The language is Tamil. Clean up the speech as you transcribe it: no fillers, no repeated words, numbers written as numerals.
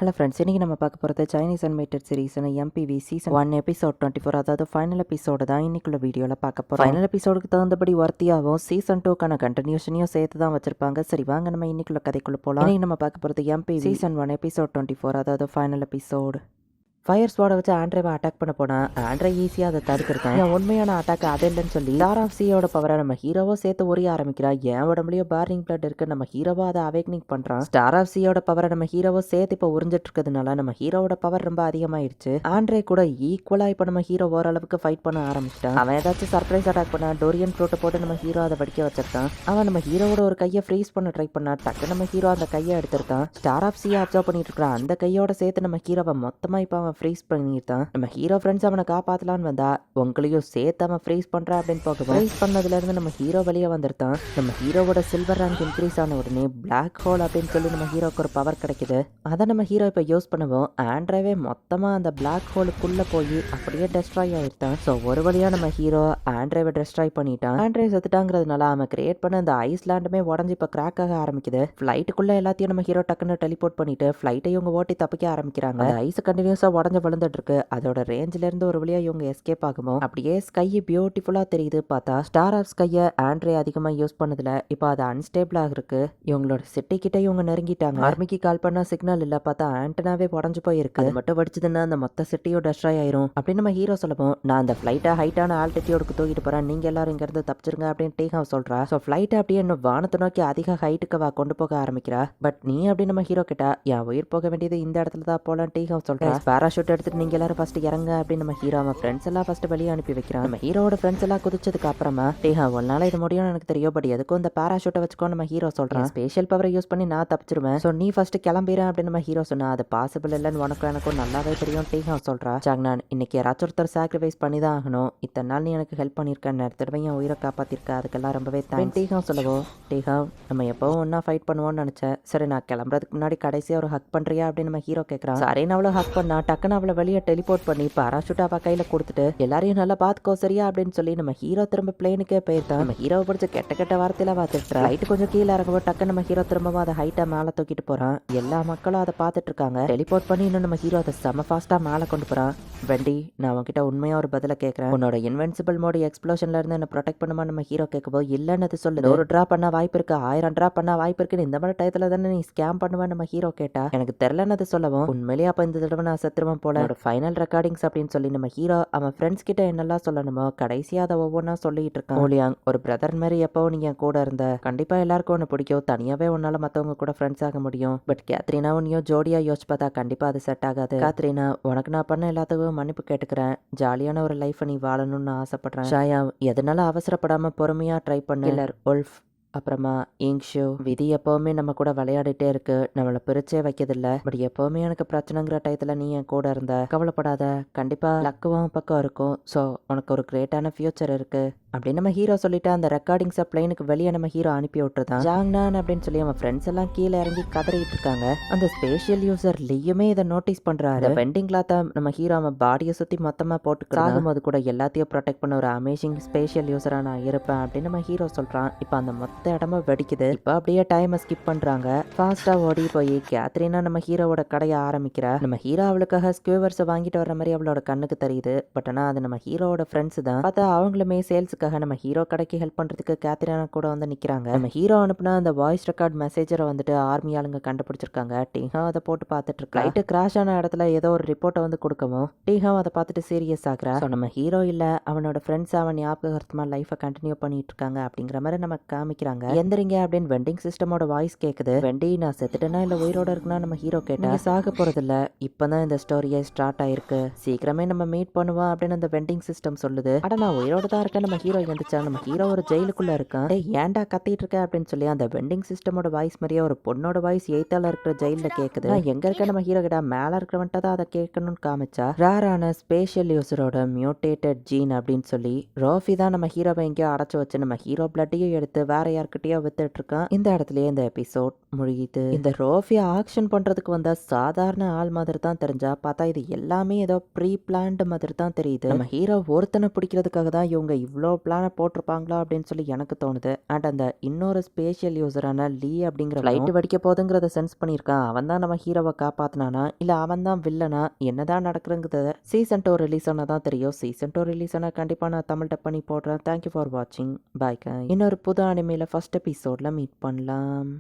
ஹலோ ஃப்ரெண்ட்ஸ், இன்றைக்கி நம்ம பார்க்க போகிறது சைனீஸ் அனிமேட்டட் சீரிஸான எம்பிவி சீசன் 1 எபிசோட் 24, அதாவது ஃபைனல் எபிசோடு தான் இன்னைக்குள்ள வீடியோவில் பார்க்க போகிறோம். ஃபைனல் எபிசோடுக்கு தகுந்தபடி ஒர்த்தியாகவும் சீசன் 2க்கான கண்டினியூஷனையும் சேர்த்து தான் வச்சிருப்பாங்க. சரி வாங்க நம்ம இன்னைக்குள்ள கதைக்குள்ள போகலாம். இன்றைக்கி நம்ம பார்க்க போகிறது எம்பிவி சீசன் 1 எபிசோட் 24, அதாவது ஃபைனல் எபிசோடு. ஃபயர் ஸ்வாடை வச்சு ஆண்ட்ரேவை அட்டாக் பண்ண போனா ஆண்ட்ரே ஈஸியாக அதை தடுத்திருக்கான். என் உண்மையான அட்டாக் அது இல்லைன்னு சொல்லி ஸ்டார் ஆஃப் சியோட பவரை நம்ம ஹீரோவோ சேர்த்து உரிய ஆரம்பிக்கிறா. என் உடம்புலயோ பார்னிங் பிளட் இருக்கு, நம்ம ஹீரோவோ அதை அவேக்னிங் பண்றான். ஸ்டார் ஆஃப் சியோட பவரை நம்ம ஹீரோவோ சேர்த்து இப்போ உறிஞ்சிட்டு இருக்கிறதுனால நம்ம ஹீரோவோட பவர் ரொம்ப அதிகமாயிடுச்சு. ஆண்ட்ரே கூட ஈக்குவலா இப்போ நம்ம ஹீரோ ஓரளவுக்கு ஃபைட் பண்ண ஆரம்பிச்சிட்டான். அவன் ஏதாச்சும் சர்ப்ரைஸ் அட்டாக் பண்ணா டோரியன் ஃப்ரூட்டை போட்டு நம்ம ஹீரோ அதை படிக்க வச்சிருக்கான். அவன் நம்ம ஹீரோவோட ஒரு கையை ஃப்ரீஸ் பண்ண ட்ரை பண்ணா டக்கு நம்ம ஹீரோ அந்த கையை எடுத்திருக்கான். ஸ்டார் ஆஃப் சியை அப்சர்வ் பண்ணிட்டு இருக்கான். அந்த கையோட சேர்த்து நம்ம ஹீரோவை மொத்தமா இப்போ அவன் ஃப்ரீஸ் பண்ணிட்டான். நம்ம ஹீரோ ஃப்ரெண்ட்ஸ் அவனை காப்பாத்தலான்னு வந்தா உங்களையும் சேர்த்து அவன் ஃப்ரீஸ் பண்றான் அப்படின்னு போகும். ஃப்ரீஸ் பண்ணதுல இருந்து நம்ம ஹீரோ வெளியே வந்திருந்தான். நம்ம ஹீரோவோட சில்வர் ரேங்க் இன்க்ரீஸ் ஆன உடனே பிளாக் ஹோல் அப்படின்னு சொல்லி நம்ம ஹீரோக்கு ஒரு பவர் கிடைக்குது. அதை நம்ம ஹீரோ இப்போ யூஸ் பண்ணுவோம். ஆண்ட்ரேவே மொத்தமா அந்த பிளாக் ஹோலுக்குள்ள போய் அப்படியே டெஸ்ட்ராய் ஆயிருந்தான். ஸோ ஒரு வழியா நம்ம ஹீரோ ஆண்ட்ரேவை டெஸ்ட்ராய் பண்ணிட்டான். ஆண்ட்ரே செத்துட்டாங்கிறதுனால அவன் கிரியேட் பண்ண அந்த ஐஸ்லாண்டுமே உடஞ்சி இப்போ கிராக் ஆக ஆரம்பிக்குது. ஃபிளைட்டுக்குள்ள எல்லாத்தையும் நம்ம ஹீரோ டக்குன்னு டெலிபோர்ட் பண்ணிட்டு ஃபிளைட்டை இவங்க ஓட்டி தப்பிக்க ஆரம்பிக்கிறாங்க. அந்த ஐஸ் கண்டினியூஸா உடஞ்சு விழுந்துட்டு இருக்கு. அதோட ரேஞ்சில இருந்து ஒரு வழியா இவங்க எஸ்கேப் ஆகுமோ அப்படியே ஸ்கை பியூட்டிஃபுல்லா தெரியுது. பார்த்தா ஸ்டார் ஆஃப் ஸ்கையை ஆண்ட்ரே அதிகமா யூஸ் பண்ணதுல இப்போ அது அன்ஸ்டேபிளா இருக்கு. இவங்களோட சிட்டி கிட்ட இவங்க நெருங்கிட்டாங்க. ஆர்மிக்கு கால் பண்ணா சிக்னல் இல்ல. பார்த்தா ஆண்டனாவே உடஞ்சு போயிருக்கு. அது மட்டும் வடிச்சதுன்னா அந்த மொத்த சிட்டியும் டெஸ்ட்ராய் ஆயிரும் அப்படின்னு நம்ம ஹீரோ சொல்லவும், நான் அந்த ஃபிளைட்டை ஹைட்டான ஆல்டிடியூடுக்கு தூக்கிட்டு போறேன், நீங்க எல்லாரும் இங்க இருந்து தப்பிச்சிருங்க அப்படின்னு டீஹாவ் சொல்றா. ஸோ ஃபிளைட் அப்படியே இன்னும் வானத்தை நோக்கி அதிக ஹைட்டுக்கு கொண்டு போக ஆரம்பிக்கிறா. பட் நீ அப்படின்னு நம்ம ஹீரோ கிட்ட, என் உயிர் போக வேண்டியது இந்த இடத்துல தான் போலாம் டீஹாவ் சொல்றா. பேராஷூட் எடுத்துட்டு நீங்க எல்லாரும் ஃபர்ஸ்ட் இறங்க அப்படின்னு நம்ம ஹீரோ அவன் ஃப்ரெண்ட்ஸ் எல்லாம் ஃபர்ஸ்ட் வெளியே அனுப்பி வைக்கிறான். நம்ம ஹீரோட ஃப்ரெண்ட்ஸ் எல்லாம் குதிச்சதுக்கு அப்புறமா, டேஹா உன்னால இது முடியும்னு எனக்கு தெரியும், பட் எதுக்கும் இந்த பேராஷூட்டை வச்சுக்கோ நம்ம ஹீரோ சொல்றான். ஸ்பெஷல் பவரை யூஸ் பண்ணி நான் தப்பிச்சிருவேன், ஸோ நீ ஃபர்ஸ்ட் கிளம்பிடுறேன் அப்படின்னு நம்ம ஹீரோ சொன்னா, அது பாசிபிள் இல்லைன்னு உனக்கும் எனக்கும் நல்லாவே தெரியும் டேஹா சொல்றா. சாக்னான், இன்னைக்கு யாராச்சும் ஒருத்தர் சாக்ரிஃபைஸ் பண்ணி தான் ஆகணும். இத்தனை நாள் நீ எனக்கு ஹெல்ப் பண்ணியிருக்கேன், நேரத்தடவை என் உயிரை காப்பாத்திருக்க, அதுக்கெல்லாம் ரொம்பவே தேங்க்ஸ் டேஹா சொல்லவோ. டேஹா, நம்ம எப்பவும் ஒன்னா ஃபைட் பண்ணுவோம்னு நினைச்சேன். சரி நான் கிளம்புறதுக்கு முன்னாடி கடைசியாக ஒரு ஹக் பண்றியா அப்படின்னு நம்ம ஹீரோ கேட்கறான். சரின்னு அவளை ஹக் பண்ணா டக்குன்னு அவளை வெளியே டெலிபோர்ட் பண்ணி பேராஷூட் அவ கையில கொடுத்துட்டு எல்லாரையும் நல்லா பாத்துக்கோ சரியா அப்படின்னு சொல்லி நம்ம ஹீரோ திரும்ப பிளேனுக்கே போயிருக்கான். நம்ம ஹீரோ பிடிச்ச கெட்ட கெட்ட வார்த்தையில பார்த்துட்டு லைட் கொஞ்சம் கீழே இறங்கவும் டக்கு நம்ம ஹீரோ திரும்பவும் அதை ஹைட்டா மேல தூக்கிட்டு போறான். எல்லா மக்களும் அதை பார்த்துட்டு இருக்காங்க. டெலிபோர்ட் பண்ணி இன்னும் நம்ம ஹீரோ அதை செம ஃபாஸ்டா மேல கொண்டு போறான். வெண்டி, நான் உன்கிட்ட உண்மையா ஒரு பதில கேட்கறேன். உன்னோட இன்வென்சிபிள் மோடி எக்ஸ்ப்ளோஷன்ல இருந்து என்ன ப்ரொடெக்ட் பண்ணுமா நம்ம ஹீரோ கேட்கவோ, இல்லன்னு அது சொல்லுது. ஒரு டிரா பண்ண வாய்ப்பு இருக்கு, 1000 டிரா பண்ண வாய்ப்பு இருக்குன்னு இந்த மாதிரி டயத்துல தானே நீ ஸ்கேம் பண்ணுவேன் நம்ம ஹீரோ கேட்டா. எனக்கு தெரியலன்னு அது சொல்லவும், உண்மையிலேயே அப்ப இந்த தடவை நான் செத்துருவேன் போல, ஒரு ஃபைனல் ரெக்கார்டிங்ஸ் அப்படின்னு சொல்லி நம்ம ஹீரோ அவன் ஃப்ரெண்ட்ஸ் கிட்ட என்னெல்லாம் சொல்லணுமோ கடைசியா அதை ஒவ்வொன்றா சொல்லிட்டு இருக்கான். ஓலியாங், ஒரு பிரதர் மாதிரி எப்பவும் நீங்க கூட இருந்த, கண்டிப்பா எல்லாருக்கும் ஒன்று பிடிக்கும், தனியாவே உன்னால மத்தவங்க கூட ஃப்ரெண்ட்ஸ் ஆக முடியும். பட் கேத்ரினா உன்னையும் ஜோடியா யோசிச்சு பார்த்தா கண்டிப்பா அது செட் ஆகாது. கேத்ரினா, உனக்கு நான் பண்ண எல்லாத்துக்கும் மன்னிப்பு கேட்டுக்கிறேன். ஜாலியான ஒரு லைஃப் நீ வாழணும்னு ஆசைப்படுறேன். ஷாயா, எதனால அவசரப்படாம பொறுமையா ட்ரை பண்ணு. கில்லர் உல்ஃப், அப்புறமா இங்ஷு, விதி எப்பவுமே நம்ம கூட விளையாடிட்டே இருக்கு, நம்மளை பிரிச்சே வைக்கிறதில்ல. பட் எப்பவுமே எனக்கு பிரச்சனைங்கிற டயத்துல நீ என் கூட இருந்த, கவலைப்படாத, கண்டிப்பா லக்குவும் பக்கம் இருக்கும். ஸோ உனக்கு ஒரு கிரேட்டான ஃபியூச்சர் இருக்கு அப்படின்னு நம்ம ஹீரோ சொல்லிட்டு அந்த ரெக்கார்டிங்ஸை பிளைனுக்கு வெளியே நம்ம ஹீரோ அனுப்பி விட்டுருதான். ஜாங்னான் அப்படின்னு சொல்லி அவன் ஃப்ரெண்ட்ஸ் எல்லாம் கீழே இறங்கி கதறிட்டு இருக்காங்க. அந்த ஸ்பேஷியல் யூசர் லியுமே இதை நோட்டீஸ் பண்றாரு. பெண்டிங் கிளாத்தை நம்ம ஹீரோ அவன் பாடியை சுத்தி மொத்தமா போட்டுக்கிறாகும் போது கூட எல்லாத்தையும் ப்ரொடெக்ட் பண்ண ஒரு அமேசிங் ஸ்பேஷியல் யூசரா நான் இருப்பேன் அப்படின்னு நம்ம ஹீரோ சொல்றான். இப்போ அந்த மொத்த இடமா வெடிக்குது. இப்போ அப்படியே டைமை ஸ்கிப் பண்றாங்க. ஃபாஸ்டா ஓடி போய் கேத்ரினா நம்ம ஹீரோவோட கடையை ஆரம்பிக்கிறா. நம்ம ஹீரோ அவளுக்காக ஸ்கியூவர்ஸ் வாங்கிட்டு வர மாதிரி அவளோட கண்ணுக்கு தெரியுது. பட் ஆனா அது நம்ம ஹீரோவோட ஃப்ரெண்ட்ஸ் தான். பார்த்தா அவங்களுமே சேல்ஸ் நம்ம ஹீரோ கடைக்கு ஹெல்ப் பண்றதுக்கு கேத்ரினா கூட வந்து நிக்கிறாங்க. நம்ம ஹீரோ அனுப்புனா அந்த வாய்ஸ் ரெக்கார்ட் மெசேஜரை வந்துட்டு ஆர்மி ஆளுங்க கண்டுபிடிச்சிருக்காங்க. டீஹா அதை போட்டு பார்த்துட்டு இருக்கா. லைட் கிராஷ் ஆன இடத்துல ஏதோ ஒரு ரிப்போர்ட்டை வந்து கொடுக்கவும் டீஹா அதை பார்த்துட்டு சீரியஸ் ஆகுறா. நம்ம ஹீரோ இல்ல, அவனோட ஃப்ரெண்ட்ஸ் அவன் ஞாபகார்த்தமா லைஃபை கண்டினியூ பண்ணிட்டு இருக்காங்க அப்படிங்கிற மாதிரி நம்ம காமிக்கிறாங்க. எந்திரிங்க அப்படின்னு வெண்டிங் சிஸ்டமோட வாய்ஸ் கேக்குது. வெண்டி, நான் செத்துட்டேனா இல்ல உயிரோட இருக்குன்னா நம்ம ஹீரோ கேட்டா, சாக போறது இல்ல, இப்பதான் இந்த ஸ்டோரியே ஸ்டார்ட் ஆயிருக்கு, சீக்கிரமே நம்ம மீட் பண்ணுவோம் அப்படின்னு அந்த வெண்டிங் சிஸ்டம் சொல்லுது. அட நான் உயிரோட தான் இருக்கேன் நம்ம ஹீரோ எந்திரிச்சா. நம்ம ஹீரோ ஒரு ஜெயிலுக்குள்ள இருக்கான். ஏன்டா கத்திட்டு இருக்க அப்படின்னு சொல்லி அந்த வெண்டிங் சிஸ்டமோட வாய்ஸ் மாதிரியே ஒரு பொண்ணோட வாய்ஸ் எய்த்தால இருக்கிற ஜெயில கேக்குது. எங்க இருக்க நம்ம ஹீரோ கிட்ட, மேல இருக்கிறவன்ட்ட தான் அதை கேட்கணும்னு காமிச்சா. ரேரான ஸ்பேஷியல் யூசரோட மியூட்டேட்டட் ஜீன் அப்படின்னு சொல்லி ரோஃபி தான் நம்ம ஹீரோவை எங்கேயோ அடைச்சு வச்சு நம்ம ஹீரோ பிளட்டையும் எடுத்து வேற யார்கிட்டயோ வித்துட்டு இருக்கான். இந்த இடத்துலயே இந்த எபிசோட் முடியுது. இந்த ரோஃபியா ஆக்ஷன் பண்றதுக்கு வந்தா சாதாரண ஆள் மாதிரி தான் தெரிஞ்சா, பார்த்தா இது எல்லாமே ஏதோ ப்ரீ பிளான்டு மாதிரி தான் தெரியுது. நம்ம ஹீரோ ஒருத்தனை பிடிக்கிறதுக்காக தான் இவங்க இவ்வளோ பிளானை போட்டிருப்பாங்களா அப்படின்னு சொல்லி எனக்கு தோணுது. அண்ட் அந்த இன்னொரு ஸ்பேஷியல் யூசரான லீ அப்படிங்கிற ஃப்ளைட் வெடிக்க போதுங்கிறத சென்ஸ் பண்ணியிருக்கான். அவன் தான் நம்ம ஹீரோவை காப்பாத்தினானா இல்ல அவன் தான் வில்லனா, என்னதான் நடக்குதுங்கிறத சீசன் 2 ரிலீஸ் ஆனா தான் தெரியும். சீசன் 2 ரிலீஸ் ஆனா கண்டிப்பா நான் தமிழ் டப் பண்ணி போடுறேன். தேங்க்யூ ஃபார் வாட்சிங். பாய். இன்னொரு புது அனிமேல ஃபர்ஸ்ட் எபிசோட்ல மீட் பண்ணலாம்.